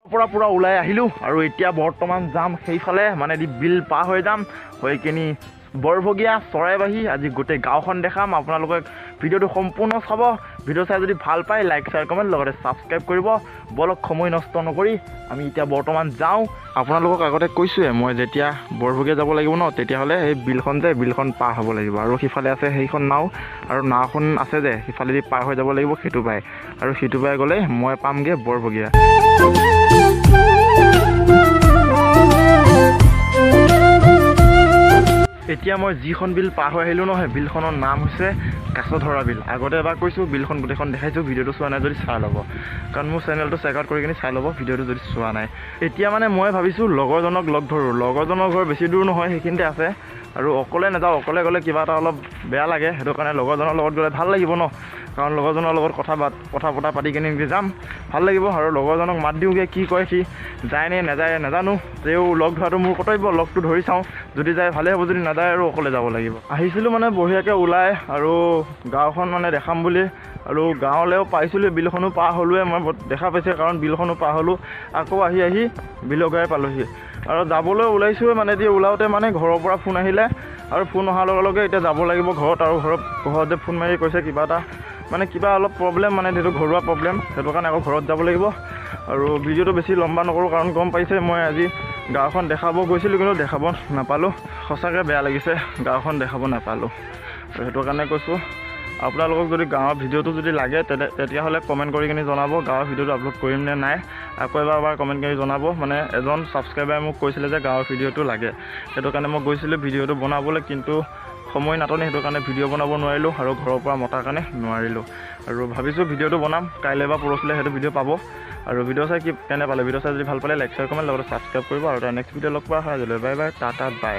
পুৰা ওলাই আহিলোঁ আৰু এতিয়া বৰ্তমান যাম সেইফালে মানে বিল পাৰ হৈ যাম হৈ কিনি বৰভগীয়া চৰাইবাহী আজি গোটেই গাঁওখন দেখাম আপোনালোকে ভিডিঅ'টো সম্পূৰ্ণ চাব ভিডিঅ' চাই যদি ভাল পায় লাইক শ্বেয়াৰ কমেণ্ট লগতে ছাবস্ক্ৰাইব কৰিব বলক সময় নষ্ট নকৰি আমি এতিয়া বৰ্তমান যাওঁ আপোনালোকক আগতে কৈছোঁৱে মই যেতিয়া বৰভগীয়া যাব লাগিব ন তেতিয়াহ'লে সেই বিলখন পাৰ হ'ব লাগিব আৰু সিফালে আছে সেইখন নাও আৰু নাওখন আছে যে সিফালেদি পাৰ হৈ যাব লাগিব সেইটো পাই আৰু সেইটো পাই গ'লে মই পামগৈ বৰভগীয়া এতিয়া মই যিখন বিল পাৰ হৈ আহিলোঁ নহয় বিলখনৰ নাম হৈছে কাছধৰা বিল আগতে এবাৰ কৈছোঁ বিলখন গোটেইখন দেখাইছোঁ ভিডিঅ'টো চোৱা নাই যদি চাই ল'ব কাৰণ মোৰ চেনেলটো চেক আউট কৰি কিনি চাই ল'ব ভিডিঅ'টো যদি চোৱা নাই এতিয়া মানে মই ভাবিছোঁ লগৰজনক লগ ধৰোঁ লগৰজনৰ ঘৰ বেছি দূৰ নহয় সেইখিনিতে আছে আৰু অকলে নাযাওঁ অকলে গ'লে কিবা এটা অলপ বেয়া লাগে সেইটো কাৰণে লগৰজনৰ লগত গ'লে ভাল লাগিব ন কাৰণ লগৰজনৰ লগত কথা পতা পাতি কিনি যাম ভাল লাগিব আৰু লগৰজনক মাত দিওঁগৈ কি কয় সি যায় নে নাযায় নাজানো তেওঁ লগ ধৰাটো মোৰ কৰ্তব্য লগটো ধৰি চাওঁ যদি যায় ভালেই হ'ব যদি নাযায় আৰু অকলে যাব লাগিব আহিছিলোঁ মানে বঢ়িয়াকৈ ওলাই আৰু গাঁওখন মানে দেখাম বুলি আৰু গাঁৱলৈও পাইছিলোঁ বিলখনো পাৰ হ'লোৱে মই দেখা পাইছে কাৰণ বিলখনো পাৰ হ'লোঁ আকৌ আহি বিলৰ গায়ে পালোঁহি আৰু যাবলৈ ওলাইছোঁৱে মানে এতিয়া ওলাওঁতে মানে ঘৰৰ পৰা ফোন আহিলে আৰু ফোন অহাৰ লগে লগে এতিয়া যাব লাগিব ঘৰত আৰু ঘৰত যে ফোন মাৰি কৈছে কিবা এটা মানে কিবা অলপ প্ৰব্লেম মানে সেইটো ঘৰুৱা প্ৰব্লেম সেইটো কাৰণে আকৌ ঘৰত যাব লাগিব আৰু ভিডিঅ'টো বেছি লম্বা নকৰোঁ কাৰণ গম পাইছে মই আজি গাঁওখন দেখাব গৈছিলোঁ কিন্তু দেখাব নাপালোঁ সঁচাকৈ বেয়া লাগিছে গাঁওখন দেখাব নাপালোঁ আৰু সেইটো কাৰণে কৈছোঁ আপোনালোকক যদি গাঁৱৰ ভিডিঅ'টো যদি লাগে তেতিয়াহ'লে কমেণ্ট কৰি কিনি জনাব গাঁৱৰ ভিডিঅ'টো আপলোড কৰিম নে নাই আকৌ এবাৰ কমেণ্ট কৰি জনাব মানে এজন ছাবস্ক্ৰাইবাৰে মোক কৈছিলে যে গাঁৱৰ ভিডিঅ'টো লাগে সেইটো কাৰণে মই গৈছিলোঁ ভিডিঅ'টো বনাবলৈ কিন্তু সময় নাটনি সেইটো কাৰণে ভিডিঅ' বনাব নোৱাৰিলোঁ আৰু ঘৰৰ পৰা মতাৰ কাৰণে নোৱাৰিলোঁ আৰু ভাবিছোঁ ভিডিঅ'টো বনাম কাইলৈ বা পৰহিলৈ সেইটো ভিডিঅ' পাব আৰু ভিডিঅ' চাই কেনে পালে ভিডিঅ' চাই যদি ভাল পালে লাইক শ্বেয়াৰ কমেণ্ট লগতে ছাবস্ক্ৰাইব কৰিব আৰু তাৰ নেক্সট ভিডিঅ' লগ পোৱা হয় আজিলৈ বাই বাই টাটা বাই